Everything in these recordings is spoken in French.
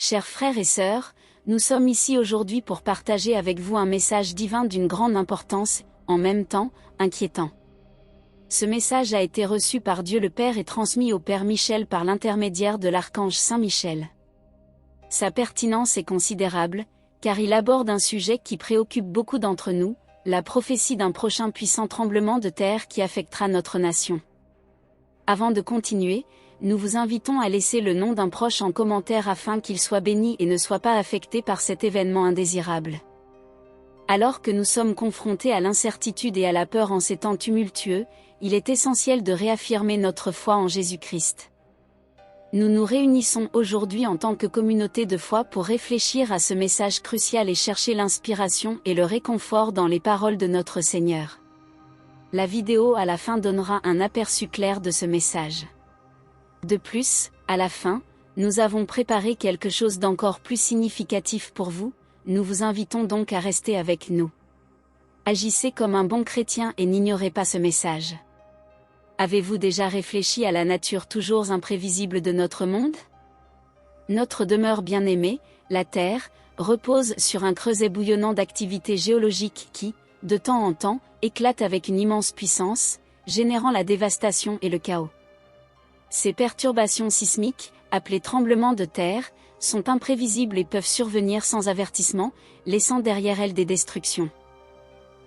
Chers frères et sœurs, nous sommes ici aujourd'hui pour partager avec vous un message divin d'une grande importance, en même temps, inquiétant. Ce message a été reçu par Dieu le Père et transmis au Père Michel par l'intermédiaire de l'archange Saint Michel. Sa pertinence est considérable, car il aborde un sujet qui préoccupe beaucoup d'entre nous, la prophétie d'un prochain puissant tremblement de terre qui affectera notre nation. Avant de continuer, nous vous invitons à laisser le nom d'un proche en commentaire afin qu'il soit béni et ne soit pas affecté par cet événement indésirable. Alors que nous sommes confrontés à l'incertitude et à la peur en ces temps tumultueux, il est essentiel de réaffirmer notre foi en Jésus-Christ. Nous nous réunissons aujourd'hui en tant que communauté de foi pour réfléchir à ce message crucial et chercher l'inspiration et le réconfort dans les paroles de notre Seigneur. La vidéo à la fin donnera un aperçu clair de ce message. De plus, à la fin, nous avons préparé quelque chose d'encore plus significatif pour vous, nous vous invitons donc à rester avec nous. Agissez comme un bon chrétien et n'ignorez pas ce message. Avez-vous déjà réfléchi à la nature toujours imprévisible de notre monde? Notre demeure bien-aimée, la Terre, repose sur un creuset bouillonnant d'activités géologiques qui, de temps en temps, éclatent avec une immense puissance, générant la dévastation et le chaos. Ces perturbations sismiques, appelées tremblements de terre, sont imprévisibles et peuvent survenir sans avertissement, laissant derrière elles des destructions.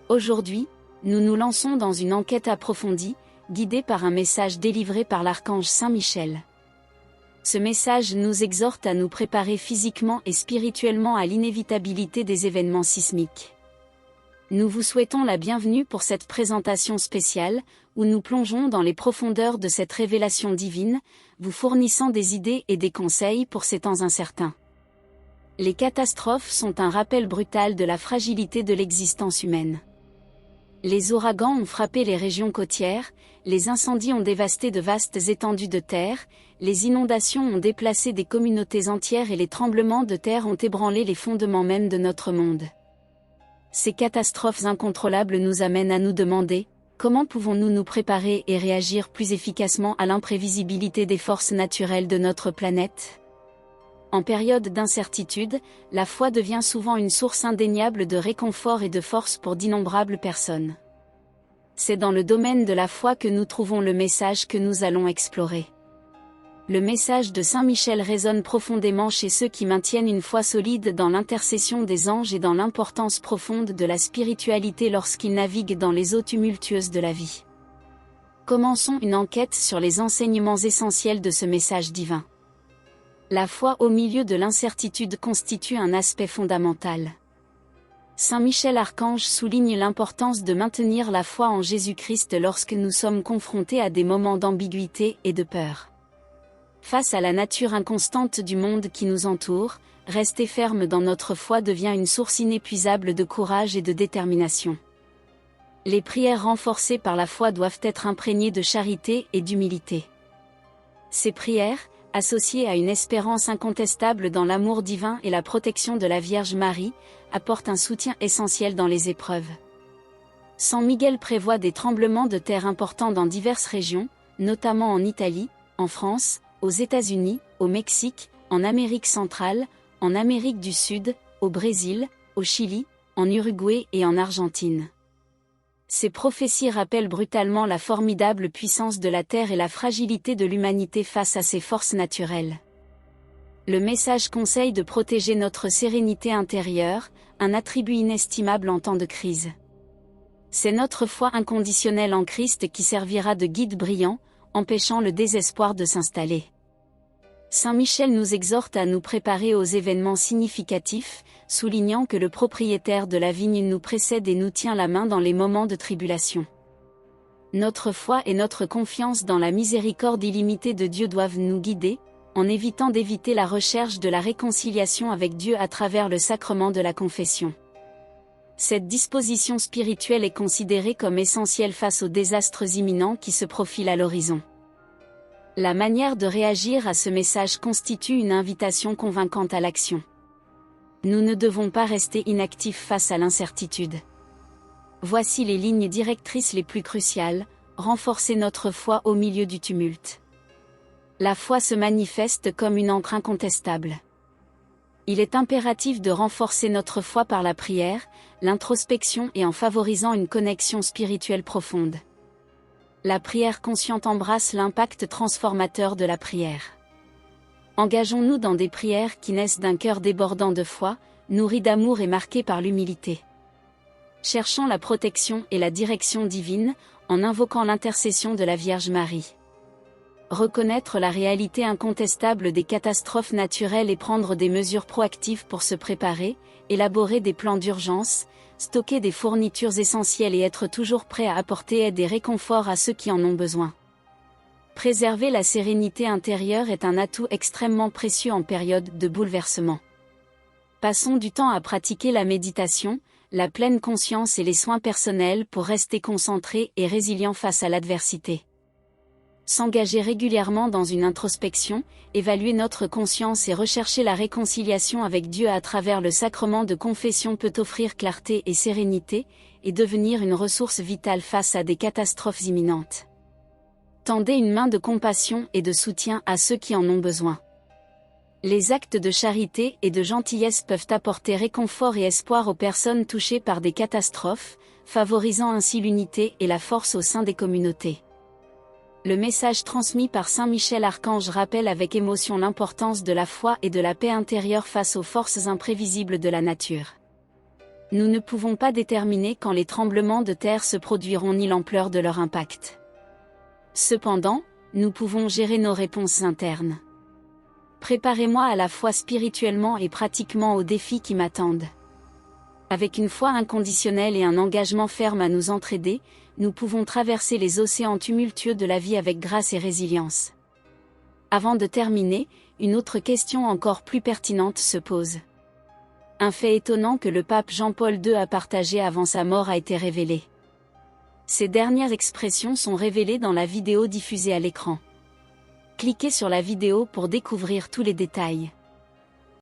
Aujourd'hui, nous nous lançons dans une enquête approfondie, guidée par un message délivré par l'archange Saint Michel. Ce message nous exhorte à nous préparer physiquement et spirituellement à l'inévitabilité des événements sismiques. Nous vous souhaitons la bienvenue pour cette présentation spéciale, où nous plongeons dans les profondeurs de cette révélation divine, vous fournissant des idées et des conseils pour ces temps incertains. Les catastrophes sont un rappel brutal de la fragilité de l'existence humaine. Les ouragans ont frappé les régions côtières, les incendies ont dévasté de vastes étendues de terre, les inondations ont déplacé des communautés entières et les tremblements de terre ont ébranlé les fondements même de notre monde. Ces catastrophes incontrôlables nous amènent à nous demander, comment pouvons-nous nous préparer et réagir plus efficacement à l'imprévisibilité des forces naturelles de notre planète? En période d'incertitude, la foi devient souvent une source indéniable de réconfort et de force pour d'innombrables personnes. C'est dans le domaine de la foi que nous trouvons le message que nous allons explorer. Le message de Saint Michel résonne profondément chez ceux qui maintiennent une foi solide dans l'intercession des anges et dans l'importance profonde de la spiritualité lorsqu'ils naviguent dans les eaux tumultueuses de la vie. Commençons une enquête sur les enseignements essentiels de ce message divin. La foi au milieu de l'incertitude constitue un aspect fondamental. Saint Michel Archange souligne l'importance de maintenir la foi en Jésus-Christ lorsque nous sommes confrontés à des moments d'ambiguïté et de peur. Face à la nature inconstante du monde qui nous entoure, rester ferme dans notre foi devient une source inépuisable de courage et de détermination. Les prières renforcées par la foi doivent être imprégnées de charité et d'humilité. Ces prières, associées à une espérance incontestable dans l'amour divin et la protection de la Vierge Marie, apportent un soutien essentiel dans les épreuves. San Miguel prévoit des tremblements de terre importants dans diverses régions, notamment en Italie, en France, aux États-Unis, au Mexique, en Amérique centrale, en Amérique du Sud, au Brésil, au Chili, en Uruguay et en Argentine. Ces prophéties rappellent brutalement la formidable puissance de la Terre et la fragilité de l'humanité face à ces forces naturelles. Le message conseille de protéger notre sérénité intérieure, un attribut inestimable en temps de crise. C'est notre foi inconditionnelle en Christ qui servira de guide brillant, empêchant le désespoir de s'installer. Saint Michel nous exhorte à nous préparer aux événements significatifs, soulignant que le propriétaire de la vigne nous précède et nous tient la main dans les moments de tribulation. Notre foi et notre confiance dans la miséricorde illimitée de Dieu doivent nous guider, en évitant d'éviter la recherche de la réconciliation avec Dieu à travers le sacrement de la confession. Cette disposition spirituelle est considérée comme essentielle face aux désastres imminents qui se profilent à l'horizon. La manière de réagir à ce message constitue une invitation convaincante à l'action. Nous ne devons pas rester inactifs face à l'incertitude. Voici les lignes directrices les plus cruciales, renforcer notre foi au milieu du tumulte. La foi se manifeste comme une encre incontestable. Il est impératif de renforcer notre foi par la prière, l'introspection et en favorisant une connexion spirituelle profonde. La prière consciente embrasse l'impact transformateur de la prière. Engageons-nous dans des prières qui naissent d'un cœur débordant de foi, nourri d'amour et marqué par l'humilité. Cherchons la protection et la direction divine, en invoquant l'intercession de la Vierge Marie. Reconnaître la réalité incontestable des catastrophes naturelles et prendre des mesures proactives pour se préparer, élaborer des plans d'urgence, stocker des fournitures essentielles et être toujours prêt à apporter aide et réconfort à ceux qui en ont besoin. Préserver la sérénité intérieure est un atout extrêmement précieux en période de bouleversement. Passons du temps à pratiquer la méditation, la pleine conscience et les soins personnels pour rester concentrés et résilients face à l'adversité. S'engager régulièrement dans une introspection, évaluer notre conscience et rechercher la réconciliation avec Dieu à travers le sacrement de confession peut offrir clarté et sérénité, et devenir une ressource vitale face à des catastrophes imminentes. Tendez une main de compassion et de soutien à ceux qui en ont besoin. Les actes de charité et de gentillesse peuvent apporter réconfort et espoir aux personnes touchées par des catastrophes, favorisant ainsi l'unité et la force au sein des communautés. Le message transmis par Saint Michel Archange rappelle avec émotion l'importance de la foi et de la paix intérieure face aux forces imprévisibles de la nature. Nous ne pouvons pas déterminer quand les tremblements de terre se produiront ni l'ampleur de leur impact. Cependant, nous pouvons gérer nos réponses internes. Préparez-moi à la fois spirituellement et pratiquement aux défis qui m'attendent. Avec une foi inconditionnelle et un engagement ferme à nous entraider, nous pouvons traverser les océans tumultueux de la vie avec grâce et résilience. Avant de terminer, une autre question encore plus pertinente se pose. Un fait étonnant que le pape Jean-Paul II a partagé avant sa mort a été révélé. Ces dernières expressions sont révélées dans la vidéo diffusée à l'écran. Cliquez sur la vidéo pour découvrir tous les détails.